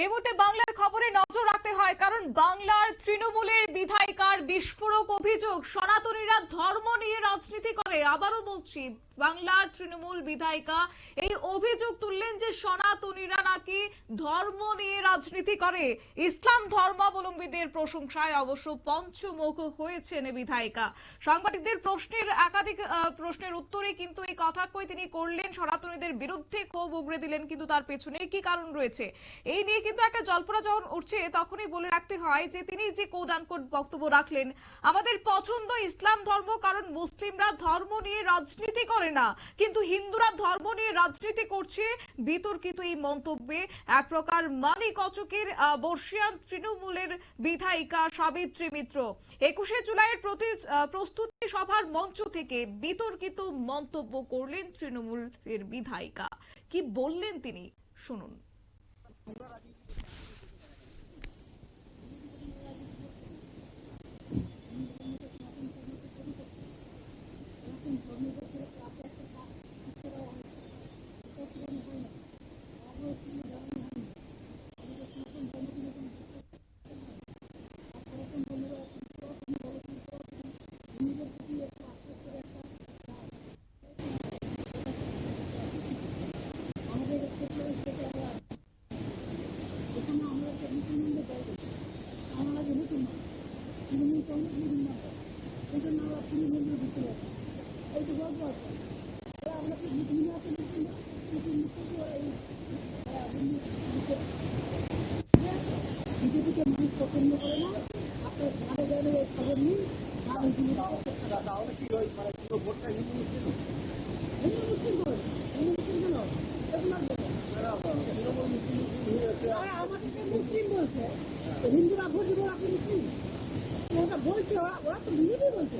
এই মুহূর্তে বাংলার খবরে নজর রাখতে হয়, কারণ বাংলার তৃণমূলের বিধায়িকার বিস্ফোরক অভিযোগ, সনাতনীরা ধর্ম নিয়ে রাজনীতি করে। আবারও বলছি, বাংলার তৃণমূল বিধায়িকা এই অভিযোগ তুললেন যে সনাতনীরা নাকি ধর্ম নিয়ে রাজনীতি করে। ইসলাম ধর্মাবলম্বীদের প্রশংসায় অবশ্য পঞ্চমুখ হয়েছেন বিধায়িকা। সাংবাদিকদের একাধিক প্রশ্নের উত্তরে কিন্তু এই কথা কই তিনি করলেন, সনাতনীদের বিরুদ্ধে ক্ষোভ উগরে দিলেন, কিন্তু তার পেছনে কি কারণ রয়েছে এই নিয়ে কিন্তু একটা জল্পনা যখন উঠছে, তখনই বলে রাখতে হয় যে তিনি যে কোড আনকোড বক্তব্য রাখলেন, আমাদের পছন্দ ইসলাম ধর্ম, কারণ মুসলিমরা ধর্ম নিয়ে রাজনীতি করে না, কিন্তু হিন্দুরা ধর্ম নিয়ে রাজনীতি করছে। বিতর্কিত এই মন্তব্যে এক প্রকার মানিকচকের বর্ষিয়ান তৃণমূলের বিধায়িকা সাবিত্রী মিত্র 21শে জুলাইয়ের প্রস্তুতি সভার মঞ্চ থেকে বিতর্কিত মন্তব্য করলেন তৃণমূলের বিধায়িকা। কি বললেন তিনি, শুনুন। হিন্দুরা বলছে আপনি মুসলিম, ওটা বলছে ওরা তো হিন্দুই বলছে,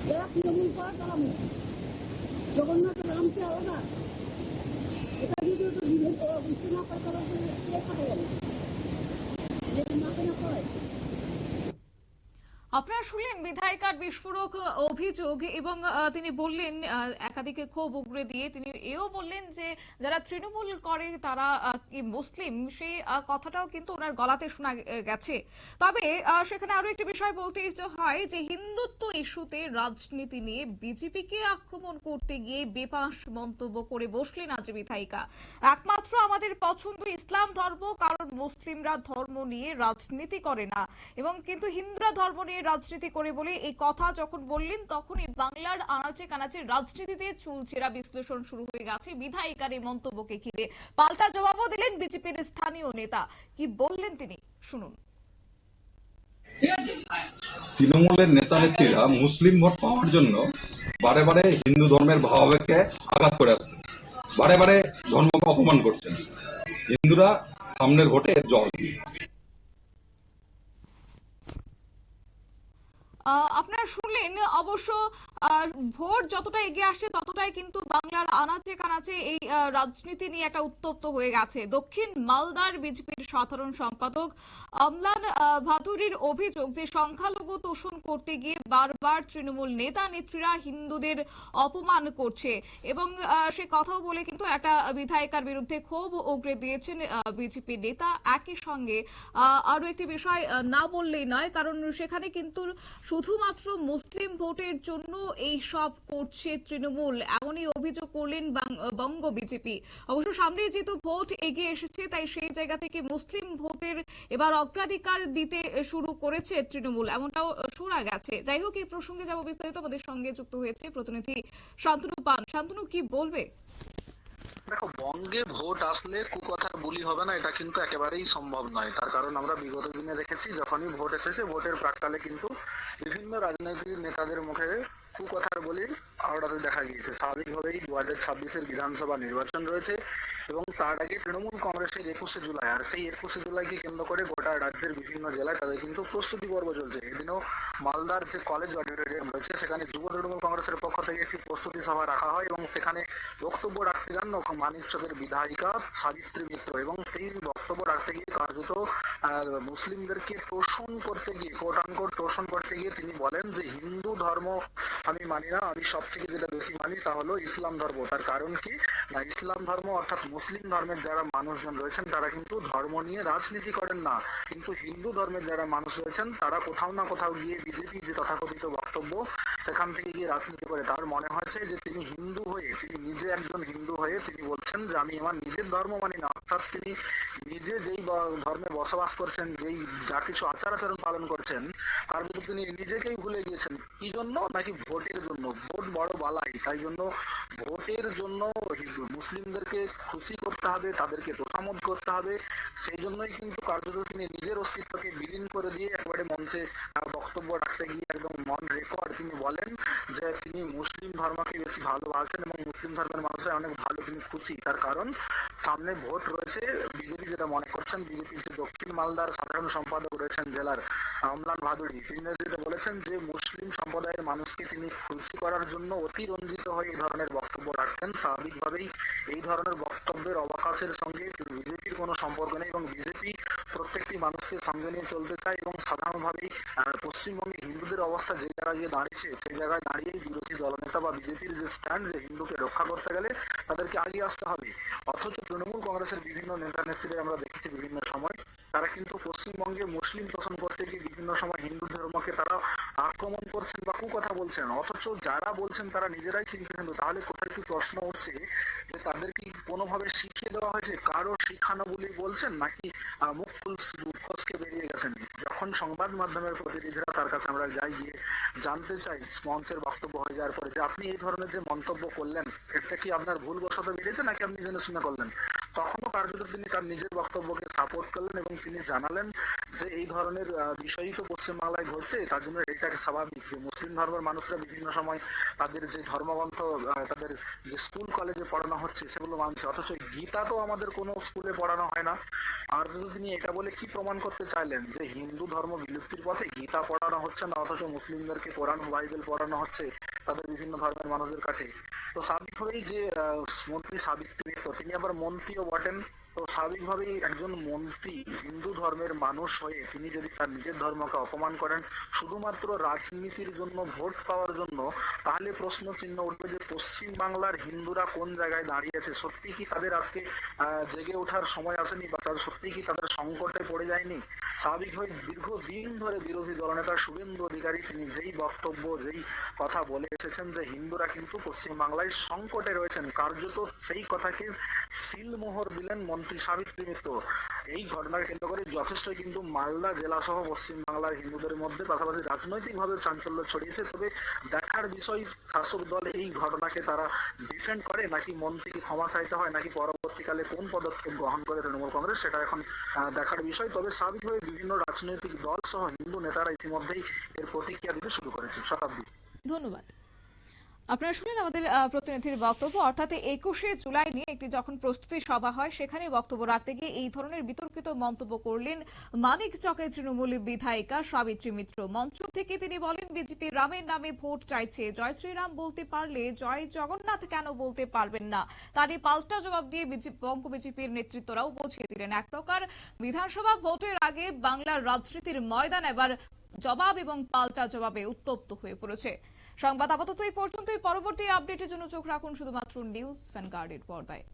যারা তৃণমূল করে তারা মুসলিম। জগন্নাথ রামকে আলাদা, এটা যদি বুঝতে না পারে তারা থাকে যাবে না করে। আপনারা শুনলেন বিধায়িকার বিস্ফোরক অভিযোগ, এবং তিনি বললেন একাধিক ক্ষোভ উগরে দিয়ে তিনি এও বললেন যে যারা তৃণমূল করে তারা কি মুসলিম, সেই কথাটাও কিন্তু ওনার গলাতে শোনা গেছে। তবে সেখানে আরো একটি বিষয় বলতে হয় যে হিন্দুত্ব ইস্যুতে রাজনীতি নিয়ে বিজেপিকে আক্রমণ করতে গিয়ে বেপাস মন্তব্য করে বসলেন আজ বিধায়িকা। একমাত্র আমাদের পছন্দ ইসলাম ধর্ম, কারণ মুসলিমরা ধর্ম নিয়ে রাজনীতি করে না, এবং কিন্তু হিন্দুরা ধর্ম নিয়ে রাজনীতি করে বলে এই কথা যখন বললেন, তখনই বাংলার আনাচে কানাচে রাজনীতিতে চুলচেরা বিশ্লেষণ শুরু হয়ে গেছে বিধায়িকার এই মন্তব্যকে ঘিরে। পাল্টা জবাবও দিলেন বিজেপির স্থানীয় নেতা। কি বললেন তিনি, শুনুন। তৃণমূলের নেতা নেত্রীরা মুসলিম ভোট পাওয়ার জন্য বারে বারে হিন্দু ধর্মের ভাবাবেগকে আঘাত করে আসছে, বারে বারে ধর্মকে অপমান করছেন। হিন্দুরা সামনের ভোটে এর জবাব দিবে। আপনারা শুনলেন, অবশ্য ভোট যতটা এগিয়ে আসছে ততটাই কিন্তু বাংলার আনাচে কানাচে এই রাজনীতি নিয়ে একটা উত্তপ্ত হয়ে গেছে। দক্ষিণ মালদার বিজেপির সাধারণ সম্পাদক অম্লান ভাদুরীর অভিযোগ যে সংখ্যালঘু তোষণ করতে গিয়ে বারবার তৃণমূল নেতা নেত্রীরা হিন্দুদের অপমান করছে, এবং সে কথাও বলে কিন্তু একটা বিধায়িকার বিরুদ্ধে ক্ষোভ উগরে দিয়েছেন বিজেপি নেতা। একই সঙ্গে আরো একটি বিষয় না বললেই নয়, কারণ সেখানে কিন্তু শুধুমাত্র মুসলিম ভোটের জন্য এই সব করছে তৃণমূল, এমনই অভিযোগ করলেন বঙ্গ বিজেপি। অবশ্য সামনে যেহেতু ভোট এগিয়ে এসেছে, তাই সেই জায়গা থেকে মুসলিম ভোটের এবার অগ্রাধিকার দিতে শুরু করেছে তৃণমূল, এমনটাও শোনা গেছে। যাই হোক, এই প্রসঙ্গে যাব বিস্তারিত। আমাদের সঙ্গে যুক্ত হয়েছে প্রতিনিধি শান্তনু পান। শান্তনু, কি বলবে? দেখো, বঙ্গে ভোট আসলে কুকথার বুলি হবে না, এটা কিন্তু একেবারেই সম্ভব নয়। তার কারণ আমরা বিগত দিনে দেখেছি, যখনই ভোট এসেছে ভোটের প্রাক্কালে কিন্তু বিভিন্ন রাজনৈতিক নেতাদের মুখে কুকথার বলি আওড়াতে দেখা গিয়েছে। স্বাভাবিকভাবেই 2026-এর বিধানসভা নির্বাচন রয়েছে, এবং তার আগে তৃণমূল কংগ্রেসের 21শে জুলাই, আর সেই 21শে জুলাইকে কেন্দ্র করে গোটা রাজ্যের বিভিন্ন জেলায় তাদের কিন্তু প্রস্তুতি পর্ব চলছে। এদিনও মালদার যে কলেজ অডিটোরিয়াম রয়েছে, সেখানে যুব তৃণমূল কংগ্রেসের পক্ষ থেকে একটি প্রস্তুতি সভা রাখা হয়, এবং সেখানে বক্তব্য রাখতে যান মানিকচকের বিধায়িকা সাবিত্রী মিত্র, এবং সেই বক্তব্য রাখতে গিয়ে কার্যত মুসলিমদেরকে তোষণ করতে গিয়ে, কোট আনকোট তোষণ করতে গিয়ে তিনি বলেন যে হিন্দু ধর্ম আমি মানি না, আমি সব থেকে যেটা বেশি মানি তা হলো ইসলাম ধর্ম। তার কারণ কি না, ইসলাম ধর্ম অর্থাৎ মুসলিম ধর্মের যারা মানুষজন রয়েছেন তারা কিন্তু ধর্ম নিয়ে রাজনীতি করেন না, কিন্তু হিন্দু ধর্মের যারা মানুষ রয়েছেন তারা কোথাও না কোথাও গিয়ে বিজেপি যে তথাকথিত বক্তব্য সেখান থেকে গিয়ে রাজনীতি করে। তার মনে হয়েছে যে তিনি হিন্দু হয়ে, তিনি নিজে একজন হিন্দু হয়ে তিনি বলছেন যে আমি আমার নিজের ধর্ম মানি না, অর্থাৎ তিনি নিজে যেই ধর্মে বসবাস করছেন, যেই যা কিছু আচার আচরণ পালন করছেন তার যদি তিনি নিজেকেই ভুলে গিয়েছেন। কি জন্য? নাকি ভোটের জন্য। ভোট বড় বালাই, তাই জন্য ভোটের জন্য মুসলিমদেরকে খুশি করতে হবে, তাদেরকে তোষামোদ করতে হবে, সেই জন্যই কিন্তু কার্যত তিনি নিজের অস্তিত্বকে বিলীন করে দিয়ে একবারে মঞ্চে বক্তব্য রাখতে গিয়ে একদম নন রেকর্ড তিনি বলেন যে তিনি মুসলিম ধর্মকে বেশি ভালোবাসেন এবং মুসলিম ধর্মের মানুষের অনেক ভালো তিনি খুশি। তার কারণ সামনে ভোট রয়েছে। বিজেপি যেটা মনে করছেন, বিজেপির যে দক্ষিণ মালদার সাধারণ সম্পাদক রয়েছেন জেলার অম্লান ভাদুড়ি, তিনি যেটা বলেছেন যে মুসলিম সম্প্রদায়ের মানুষকে তিনি খুশি করার জন্য অতিরঞ্জিত হয়ে এই ধরনের বক্তব্য রাখতেন। স্বাভাবিকভাবেই এই ধরনের বক্তব্যের অবকাশের সঙ্গে বিজেপির কোনো সম্পর্ক নেই এবং বিজেপি প্রত্যেকটি মানুষকে সঙ্গে নিয়ে চলতে চায় এবং সাধারণভাবেই পশ্চিমবঙ্গে হিন্দুদের অবস্থা যে জায়গায় গিয়ে দাঁড়িয়েছে সেই জায়গায় দাঁড়িয়েই বিরোধী দলনেতা বা বিজেপির যে স্ট্যান্ড, যে হিন্দুকে রক্ষা করতে গেলে তাদেরকে আগিয়ে আসতে হবে। অথচ তৃণমূল কংগ্রেসের বিভিন্ন নেতা নেত্রীদের আমরা দেখেছি বিভিন্ন সময় তারা কিন্তু পশ্চিমবঙ্গে মুসলিম তোষণ করতে গিয়ে বিভিন্ন সময় হিন্দু ধর্মকে তারা আক্রমণ করছেন বা কুকথা বলছেন, অথচ যারা বলছেন তারা নিজেরাই কিন্তু হিন্দু। তাহলে কোথায় কি প্রশ্ন উঠছে যে তাদের কি কোনোভাবে শিখিয়ে দেওয়া হয়েছে, কারো শিখানো বলেই বলছেন, নাকি মুখ ফসকে বেরিয়ে গেছেন? যখন সংবাদ মাধ্যমের প্রতিনিধিরা তার কাছে আমরা যাই, গিয়ে জানতে চাই মঞ্চের বক্তব্য হয়ে যাওয়ার পরে যে আপনি এই ধরনের যে মন্তব্য করলেন এটা কি আপনার ভুলবশত বেরিয়েছে নাকি আপনি জেনে শুনে করলেন, তখনও কার্যত তিনি তার নিজের বক্তব্যকে সাপোর্ট করলেন এবং তিনি জানালেন যে এই ধরনের বিষয়ই তো পশ্চিমবাংলায় ঘটছে, তার জন্য এটাকে স্বাভাবিক যে মুসলিম ধর্মের মানুষরা বিভিন্ন সময় তাদের যে ধর্মগ্রন্থ তাদের যে স্কুল কলেজে পড়ানো হচ্ছে সেগুলো মানছে, অথচ গীতা তো আমাদের কোনো স্কুলে পড়ানো হয় না। আর যদি তিনি এটা বলে কি প্রমাণ করতে চাইলেন যে হিন্দু ধর্ম বিলুপ্তির পথে, গীতা পড়ানো হচ্ছে না অথচ মুসলিমদেরকে কোরআন বাইবেল পড়ানো হচ্ছে তাদের বিভিন্ন ধর্মের মানুষদের কাছে। তো স্বাভাবিকভাবেই যে মন্ত্রী সাবিত্রী মিত্র তিনি আবার মন্ত্রীও বটেন, তো স্বাভাবিকভাবেই একজন মন্ত্রী হিন্দু ধর্মের মানুষ হয়ে তিনি যদি তার নিজের ধর্মকে অপমান করেন শুধুমাত্র রাজনীতির জন্য, ভোট পাওয়ার জন্য, তাহলে প্রশ্ন চিহ্ন উঠবে যে পশ্চিম বাংলার হিন্দুরা কোন জায়গায় দাঁড়িয়েছে। সত্যি কি তাদের আজকে জেগে ওঠার সময় আসেনি বা তাদের সত্যি কি তাদের সংকটে পড়ে যায়নি? স্বাভাবিকভাবে দীর্ঘদিন ধরে বিরোধী দলনেতা শুভেন্দু অধিকারী তিনি যেই বক্তব্য, যেই কথা বলে এসেছেন যে হিন্দুরা কিন্তু পশ্চিম বাংলায় সংকটে রয়েছেন, কার্যত সেই কথাকে সিলমোহর দিলেন মন্ত্রী সাবিত্রী মিত্র। এই ঘটনাকে কেন্দ্র করে যথেষ্ট কিন্তু মালদা জেলা সহ পশ্চিম বাংলার হিন্দুদের মধ্যে পাশাপাশি রাজনৈতিকভাবে চাঞ্চল্য ছড়িয়েছে। তবে দেখার বিষয় শাসক দল এই ঘটনাকে তারা ডিফেন্ড করে নাকি মন্ত্রীকে ক্ষমা চাইতে হয়, নাকি পরবর্তীকালে কোন পদক্ষেপ গ্রহণ করে তৃণমূল কংগ্রেস, সেটা এখন দেখার বিষয়। তবে স্বাভাবিকভাবে বিভিন্ন রাজনৈতিক দল সহ হিন্দু নেতারা ইতিমধ্যেই এর প্রতিক্রিয়া দিতে শুরু করেছে। শতাব্দী, ধন্যবাদ। আপনারা শুনলেন আমাদের প্রতিনিধির বক্তব্য। অর্থাৎ 21শে জুলাই নিয়ে একটি যখন প্রস্তুতি সভা হয় সেখানে বক্তব্য রাখতে গিয়ে এই ধরনের বিতর্কিত মন্তব্য করলেন মানিকচকের তৃণমূল বিধায়িকা সাবিত্রী মিত্র। মঞ্চ থেকে তিনি বলেন বিজেপি রামের নামে ভোট চাইছে, জয় শ্রীরাম বলতে পারলে জয় জগন্নাথ কেন বলতে পারবেন না? তারই পাল্টা জবাব দিয়ে বঙ্গ বিজেপির নেতৃত্বরাও বুঝিয়ে দিলেন এক প্রকার বিধানসভা ভোটের আগে বাংলার রাজনীতির ময়দান এবার জবাব এবং পাল্টা জবাবে উত্তপ্ত হয়ে পড়েছে। সংবাদ আপাতত এই পর্যন্তই। পরবর্তী আপডেটের জন্য চোখ রাখুন শুধুমাত্র নিউজ ভ্যানগার্ডের পর্দায়।